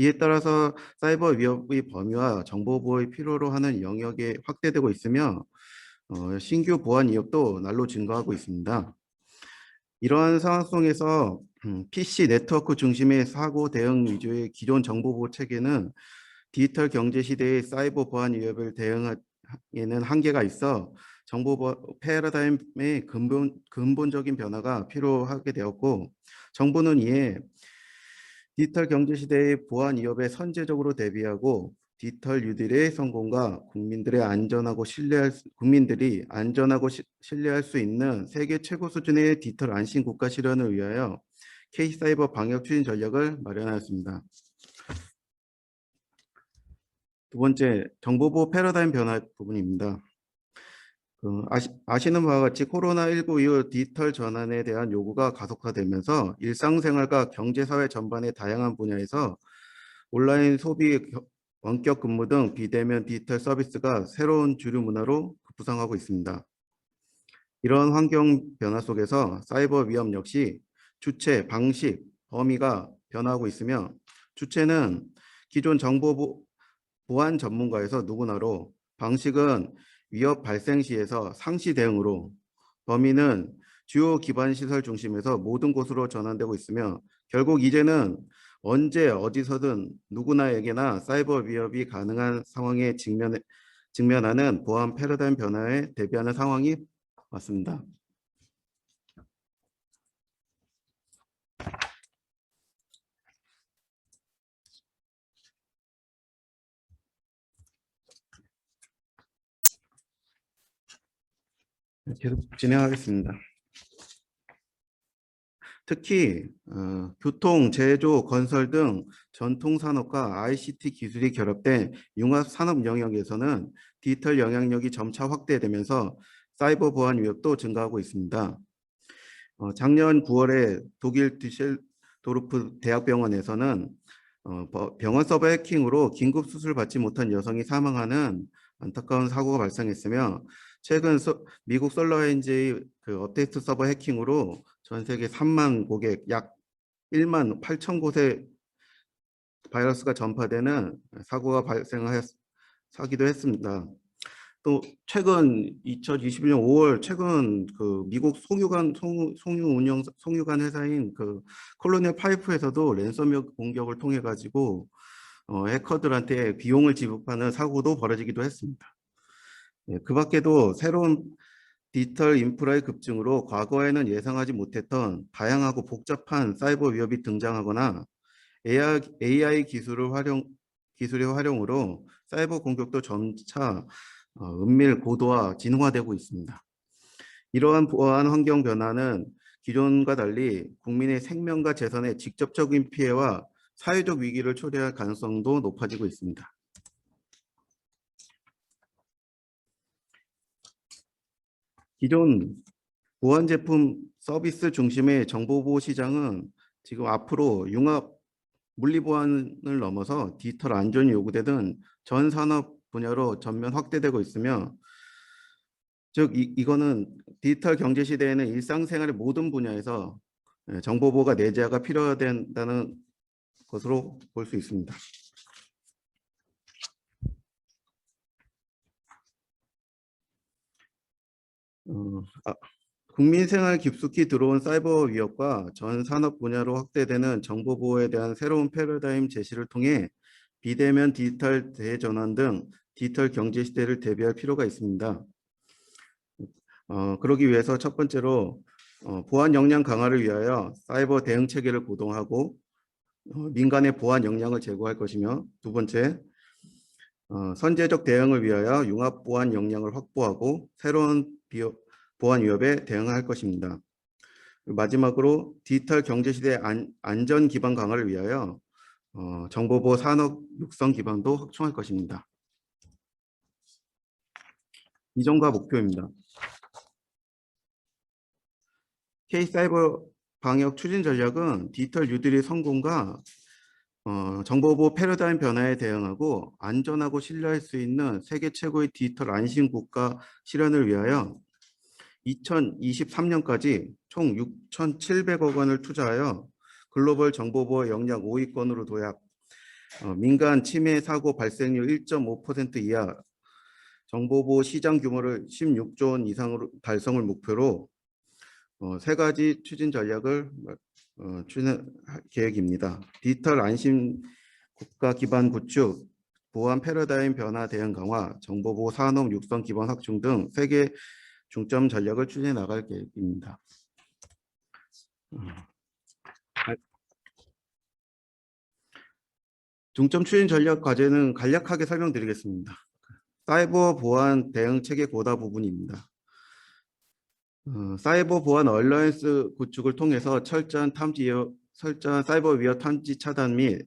이에 따라서 사이버 위협의 범위와 정보 보호의 필요로 하는 영역이 확대되고 있으며 신규 보안 위협도 날로 증가하고 있습니다. 이러한 상황 속에서 PC 네트워크 중심의 사고 대응 위주의 기존 정보 보호 체계는 디지털 경제 시대의 사이버 보안 위협을 대응하기에는 한계가 있어 정보 패러다임의 근본적인 변화가 필요하게 되었고, 정부는 이에 디지털 경제 시대의 보안 위협에 선제적으로 대비하고 디지털 뉴딜의 성공과 국민들이 안전하고 신뢰할 수 있는 세계 최고 수준의 디지털 안심 국가 실현을 위하여 K사이버 방역 추진 전략을 마련하였습니다. 두 번째, 정보보호 패러다임 변화 부분입니다. 아시는 바와 같이 코로나19 이후 디지털 전환에 대한 요구가 가속화되면서 일상생활과 경제사회 전반의 다양한 분야에서 온라인 소비, 원격 근무 등 비대면 디지털 서비스가 새로운 주류 문화로 부상하고 있습니다. 이런 환경 변화 속에서 사이버 위험 역시 주체, 방식, 범위가 변화하고 있으며, 주체는 기존 정보 보안 전문가에서 누구나로, 방식은 위협 발생 시에서 상시 대응으로, 범위는 주요 기반 시설 중심에서 모든 곳으로 전환되고 있으며, 결국 이제는 언제 어디서든 누구나에게나 사이버 위협이 가능한 상황에 직면하는 보안 패러다임 변화에 대비하는 상황이 왔습니다. 계속 진행하겠습니다. 특히 교통, 제조, 건설 등 전통 산업과 ICT 기술이 결합된 융합 산업 영역에서는 디지털 영향력이 점차 확대되면서 사이버 보안 위협도 증가하고 있습니다. 작년 9월에 독일 düsseldorf 대학병원에서는 병원 서버 해킹으로 긴급 수술 받지 못한 여성이 사망하는 안타까운 사고가 발생했으며, 최근 미국 솔라엔지의 업데이트 서버 해킹으로 전 세계 3만 고객, 약 1만 8천 곳에 바이러스가 전파되는 사고가 발생하기도 했습니다. 또 최근 2021년 5월 최근 미국 송유관 회사인 콜로니얼 파이프에서도 랜섬웨어 공격을 통해 가지고 해커들한테 비용을 지급하는 사고도 벌어지기도 했습니다. 그 밖에도 새로운 디지털 인프라의 급증으로 과거에는 예상하지 못했던 다양하고 복잡한 사이버 위협이 등장하거나 AI 기술의 활용으로 사이버 공격도 점차 은밀, 고도화, 진화되고 있습니다. 이러한 보안 환경 변화는 기존과 달리 국민의 생명과 재산에 직접적인 피해와 사회적 위기를 초래할 가능성도 높아지고 있습니다. 기존 보안 제품 서비스 중심의 정보보호 시장은 지금 앞으로 융합 물리보안을 넘어서 디지털 안전이 요구되는 전 산업 분야로 전면 확대되고 있으며, 즉 이거는 디지털 경제 시대에는 일상생활의 모든 분야에서 정보보호가 내재화가 필요하다는 것으로 볼 수 있습니다. 국민 생활 깊숙이 들어온 사이버 위협과 전 산업 분야로 확대되는 정보 보호에 대한 새로운 패러다임 제시를 통해 비대면 디지털 대전환 등 디지털 경제 시대를 대비할 필요가 있습니다. 그러기 위해서 첫 번째로 보안 역량 강화를 위하여 사이버 대응 체계를 구동하고 민간의 보안 역량을 제고할 것이며, 두 번째, 선제적 대응을 위하여 융합 보안 역량을 확보하고 새로운 보안 위협에 대응할 것입니다. 마지막으로 디지털 경제 시대 안전 기반 강화를 위하여 정보보호 산업 육성 기반도 확충할 것입니다. 이전과 목표입니다. K사이버 방역 추진 전략은 디지털 뉴딜의 성공과 정보보호 패러다임 변화에 대응하고 안전하고 신뢰할 수 있는 세계 최고의 디지털 안심 국가 실현을 위하여 2023년까지 총 6,700억 원을 투자하여 글로벌 정보보호 역량 5위권으로 도약, 민간 침해 사고 발생률 1.5% 이하, 정보보호 시장 규모를 16조 원 이상으로 달성을 목표로 세 가지 추진 전략을 추진할 계획입니다. 디지털 안심 국가 기반 구축, 보안 패러다임 변화 대응 강화, 정보보호 산업 육성 기반 확충 등 세 개 중점 전략을 추진해 나갈 계획입니다. 중점 추진 전략 과제는 간략하게 설명드리겠습니다. 사이버 보안 대응 체계 고다 부분입니다. 사이버 보안 얼라이언스 구축을 통해서 철저한 사이버 위협 탐지 차단 및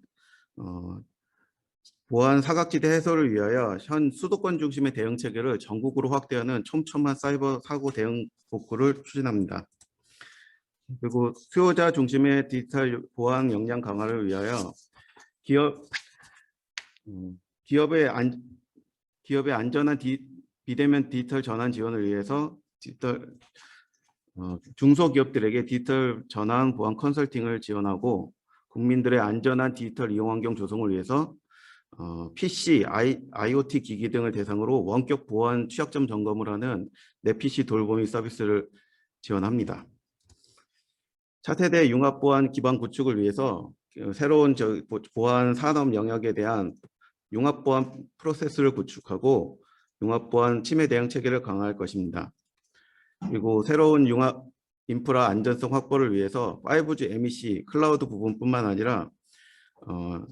보안 사각지대 해소를 위하여 현 수도권 중심의 대응 체계를 전국으로 확대하는 촘촘한 사이버 사고 대응 복구를 추진합니다. 그리고 수요자 중심의 디지털 보안 역량 강화를 위하여 기업의 안전한 비대면 디지털 전환 지원을 위해서 중소기업들에게 디지털 전환 보안 컨설팅을 지원하고 국민들의 안전한 디지털 이용 환경 조성을 위해서 PC, IoT 기기 등을 대상으로 원격 보안 취약점 점검을 하는 내 PC 돌보미 서비스를 지원합니다. 차세대 융합 보안 기반 구축을 위해서 새로운 보안 산업 영역에 대한 융합 보안 프로세스를 구축하고 융합 보안 침해 대응 체계를 강화할 것입니다. 그리고 새로운 융합 인프라 안전성 확보를 위해서 5G MEC 클라우드 부분뿐만 아니라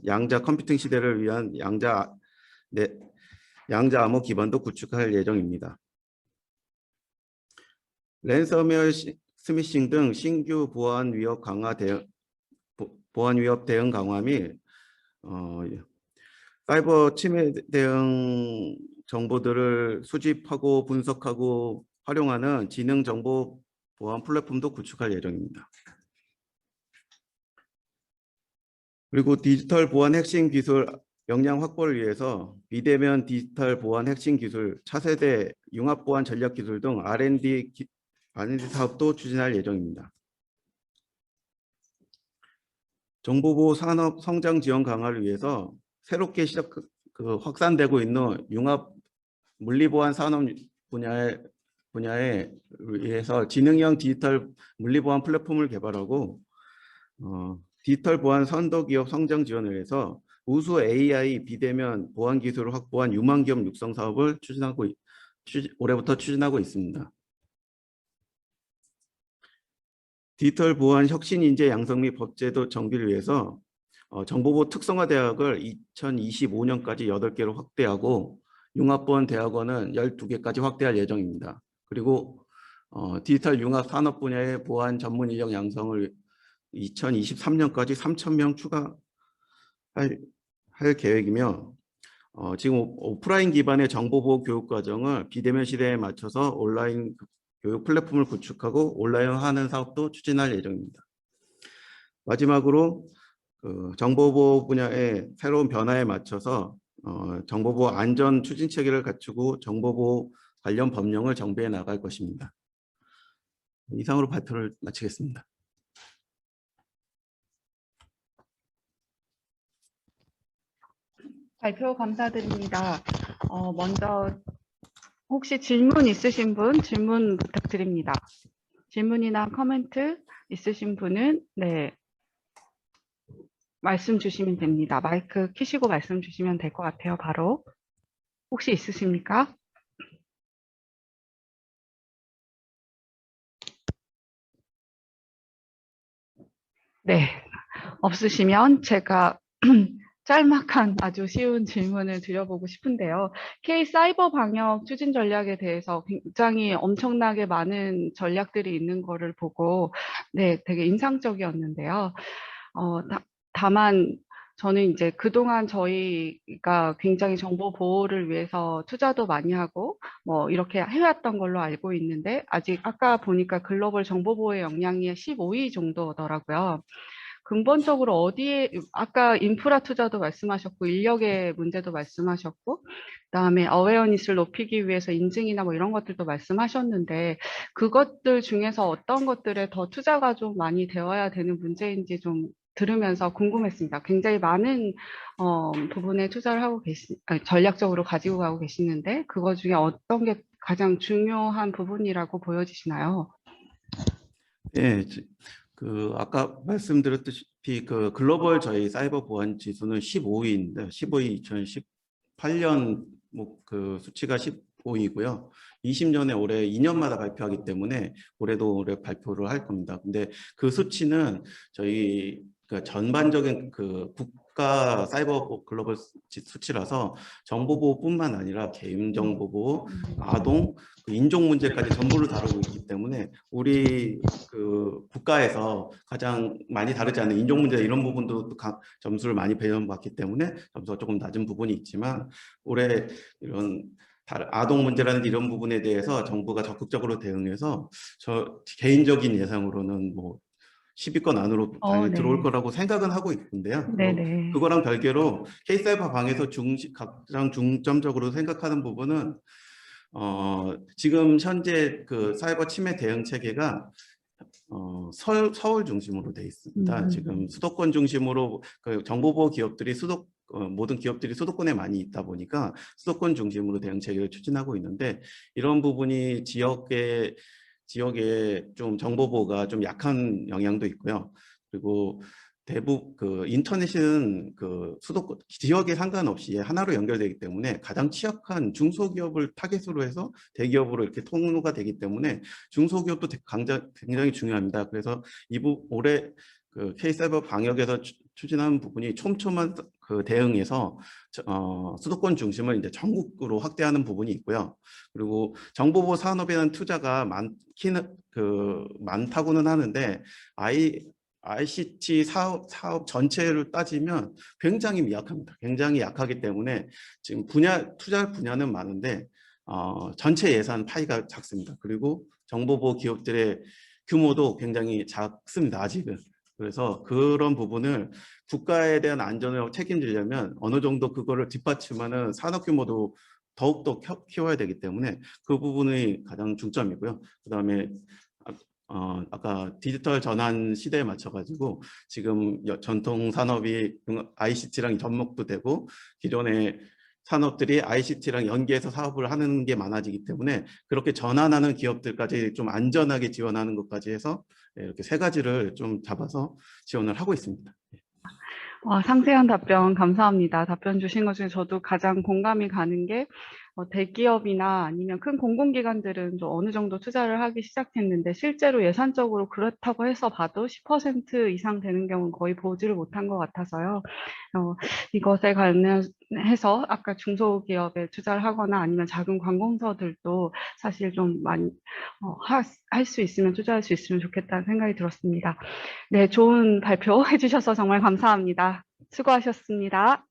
양자 컴퓨팅 시대를 위한 양자 암호 기반도 구축할 예정입니다. 랜섬웨어 스미싱 등 신규 보안 위협 대응 강화 및 사이버 침해 대응 정보들을 수집하고 분석하고 활용하는 지능 정보 보안 플랫폼도 구축할 예정입니다. 그리고 디지털 보안 핵심 기술 역량 확보를 위해서 비대면 디지털 보안 핵심 기술, 차세대 융합 보안 전략 기술 등 R&D 사업도 추진할 예정입니다. 정보보호 산업 성장 지원 강화를 위해서 새롭게 확산되고 있는 융합 물리보안 산업 분야에 의해서 지능형 디지털 물리보안 플랫폼을 개발하고 디지털 보안 선도 기업 성장 지원을 해서 우수 AI 비대면 보안 기술을 확보한 유망 기업 육성 사업을 올해부터 추진하고 있습니다. 디지털 보안 혁신 인재 양성 및 법제도 정비를 위해서 정보보호 특성화 대학을 2025년까지 8개로 확대하고 융합보안 대학원은 12개까지 확대할 예정입니다. 그리고 디지털 융합 산업 분야의 보안 전문 인력 양성을 2023년까지 3,000명 추가할 계획이며 지금 오프라인 기반의 정보보호 교육 과정을 비대면 시대에 맞춰서 온라인 교육 플랫폼을 구축하고 온라인화하는 사업도 추진할 예정입니다. 마지막으로 정보보호 분야의 새로운 변화에 맞춰서 정보보호 안전 추진 체계를 갖추고 정보보호 관련 법령을 정비해 나갈 것입니다. 이상으로 발표를 마치겠습니다. 발표 감사드립니다. 먼저 혹시 질문 있으신 분 질문 부탁드립니다. 질문이나 코멘트 있으신 분은 말씀 주시면 됩니다. 마이크 켜시고 말씀 주시면 될 것 같아요. 바로 혹시 있으십니까? 네, 없으시면 제가 짤막한 아주 쉬운 질문을 드려보고 싶은데요. K-사이버 방역 추진 전략에 대해서 굉장히 엄청나게 많은 전략들이 있는 거를 보고 되게 인상적이었는데요. 다만 저는 이제 그동안 저희가 굉장히 정보 보호를 위해서 투자도 많이 하고 뭐 이렇게 해왔던 걸로 알고 있는데 아직 아까 보니까 글로벌 정보 보호의 역량이 15위 정도더라고요. 근본적으로 어디에 아까 인프라 투자도 말씀하셨고 인력의 문제도 말씀하셨고 그다음에 어웨어니스를 높이기 위해서 인증이나 뭐 이런 것들도 말씀하셨는데 그것들 중에서 어떤 것들에 더 투자가 좀 많이 되어야 되는 문제인지 좀 들으면서 궁금했습니다. 굉장히 많은 부분에 투자를 하고 전략적으로 가지고 가고 계시는데 그거 중에 어떤 게 가장 중요한 부분이라고 보여지시나요? 예, 그 아까 말씀드렸다시피 그 글로벌 저희 사이버 보안 지수는 15위인데 15위 2018년 뭐 그 수치가 15위고요. 20년에 올해 2년마다 발표하기 때문에 올해 발표를 할 겁니다. 근데 그 수치는 저희 그 전반적인 그 국가 사이버 글로벌 수치라서 정보보호뿐만 아니라 개인정보보호, 아동, 그 인종 문제까지 전부를 다루고 있기 때문에 우리 그 국가에서 가장 많이 다르지 않은 인종 문제 이런 부분도 또 점수를 많이 배정받기 때문에 점수가 조금 낮은 부분이 있지만 올해 이런 아동 문제라는 이런 부분에 대해서 정부가 적극적으로 대응해서 저 개인적인 예상으로는 뭐 10위권 안으로 당연히 들어올 네. 거라고 생각은 하고 있는데요. 네네. 그거랑 별개로 K사이버 방에서 가장 중점적으로 생각하는 부분은 지금 현재 그 사이버 침해 대응 체계가 서울 중심으로 돼 있습니다. 지금 수도권 중심으로 그 정보보호 기업들이 모든 기업들이 수도권에 많이 있다 보니까 수도권 중심으로 대응 체계를 추진하고 있는데 이런 부분이 지역에 좀 정보보호가 좀 약한 영향도 있고요. 그리고 대부분 그 인터넷은 그 수도권 지역에 상관없이 하나로 연결되기 때문에 가장 취약한 중소기업을 타겟으로 해서 대기업으로 이렇게 통로가 되기 때문에 중소기업도 굉장히 중요합니다. 그래서 올해 그 K사이버 방역에서 추진하는 부분이 촘촘한 그 대응에서 수도권 중심을 이제 전국으로 확대하는 부분이 있고요. 그리고 정보보호 산업에 대한 투자가 많다고는 하는데 ICT 사업 전체를 따지면 굉장히 미약합니다. 굉장히 약하기 때문에 지금 투자 분야는 많은데 전체 예산 파이가 작습니다. 그리고 정보보호 기업들의 규모도 굉장히 작습니다. 아직은. 그래서 그런 부분을 국가에 대한 안전을 책임지려면 어느 정도 그거를 뒷받침하는 산업 규모도 더욱더 키워야 되기 때문에 그 부분이 가장 중점이고요. 그다음에 아까 디지털 전환 시대에 맞춰가지고 지금 전통 산업이 ICT랑 접목도 되고 기존의 산업들이 ICT랑 연계해서 사업을 하는 게 많아지기 때문에 그렇게 전환하는 기업들까지 좀 안전하게 지원하는 것까지 해서 이렇게 세 가지를 좀 잡아서 지원을 하고 있습니다. 상세한 답변 감사합니다. 답변 주신 것 중에 저도 가장 공감이 가는 게 대기업이나 아니면 큰 공공기관들은 좀 어느 정도 투자를 하기 시작했는데 실제로 예산적으로 그렇다고 해서 봐도 10% 이상 되는 경우는 거의 보지를 못한 것 같아서요. 이것에 관련해서 아까 중소기업에 투자를 하거나 아니면 작은 관공서들도 사실 좀 많이 할 수 있으면 투자할 수 있으면 좋겠다는 생각이 들었습니다. 네, 좋은 발표 해주셔서 정말 감사합니다. 수고하셨습니다.